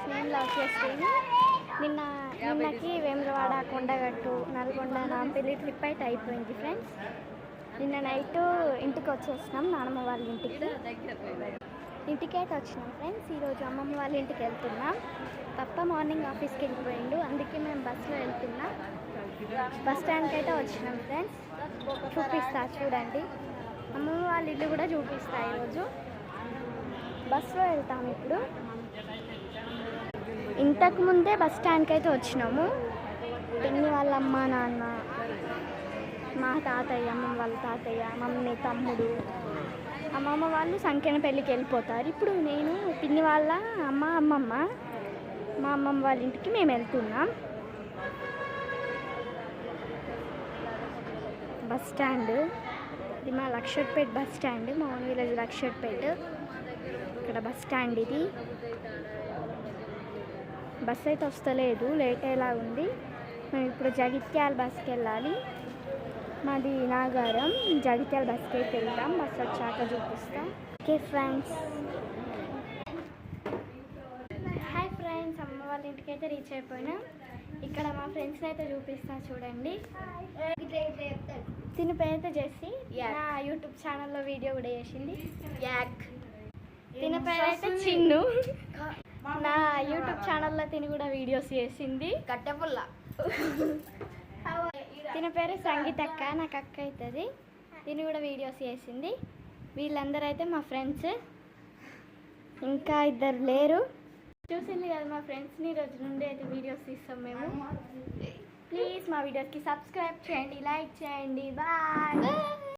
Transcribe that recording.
Friends, నేను love నిన్నకి Vemulawada, Kondagattu, Nalgonda, Nampally trip అయితే అయిపోయింది ఫ్రెండ్స్. నిన్న నైట్ ఇంటికి వచ్చేసినాం, నాన్నమ్మ వాళ్ళ ఇంటికి అయితే వచ్చినాం ఫ్రెండ్స్. ఈరోజు అమ్మమ్మ వాళ్ళ ఇంటికి వెళ్తున్నాం. పప్ప మార్నింగ్ ఆఫీస్కి వెళ్ళిపోయిండు, అందుకే మేము బస్సులో వెళ్తున్నాం. బస్ స్టాండ్కి అయితే వచ్చినాం ఫ్రెండ్స్. చూపిస్తా చూడండి, అమ్మమ్మ వాళ్ళ ఇల్లు కూడా చూపిస్తా. ఈరోజు బస్సులో వెళ్తాము. ఇప్పుడు ఇంతకు ముందే బస్ స్టాండ్కి అయితే వచ్చినాము. పిన్ని వాళ్ళ అమ్మ, నాన్న, మా తాతయ్య, అమ్మమ్మ వాళ్ళ తాతయ్య, మమ్మీ, తమ్ముడు, అమ్మమ్మ వాళ్ళు సంఖ్యనపల్లికి వెళ్ళిపోతారు. ఇప్పుడు నేను పిన్ని వాళ్ళ అమ్మమ్మ, మా అమ్మమ్మ వాళ్ళ ఇంటికి మేము వెళ్తున్నాం. బస్ స్టాండ్ ఇది, మా లక్షట్పేట బస్ స్టాండ్, మా ఓన్ విలేజ్ లక్షట్పేట. ఇక్కడ బస్ స్టాండ్ ఇది. బస్ అయితే వస్తలేదు, లేట్ అయ్యేలా ఉంది. మేము ఇప్పుడు జగిత్యాల బస్కి వెళ్ళాలి. మాది నాగారం. జగిత్యాల బస్కి అయితే వెళ్తాం. బస్ వచ్చాక చూపిస్తాం. Okay friends. హాయ్ ఫ్రెండ్స్, అమ్మ వాళ్ళ ఇంటికి అయితే రీచ్ అయిపోయినా. ఇక్కడ మా ఫ్రెండ్స్ని అయితే చూపిస్తా చూడండి. తిని పేరు అయితే చేసి నా యూట్యూబ్ ఛానల్లో వీడియో కూడా చేసింది. తిన పేరు అయితే చిన్ను. నా యూట్యూబ్ ఛానల్లో తిని కూడా వీడియోస్ చేసింది. కట్టెపుల్ల. తిన పేరు సంగీతక్క, నాకు అక్క అవుతుంది. తిని కూడా వీడియోస్ చేసింది. వీళ్ళందరూ అయితే మా ఫ్రెండ్స్. ఇంకా ఇద్దరు లేరు. చూసింది కదా మా ఫ్రెండ్స్ని. రోజు నుండి అయితే వీడియోస్ తీస్తాం మేము. ప్లీజ్ మా వీడియోస్కి సబ్స్క్రైబ్ చేయండి, లైక్ చేయండి. బాయ్.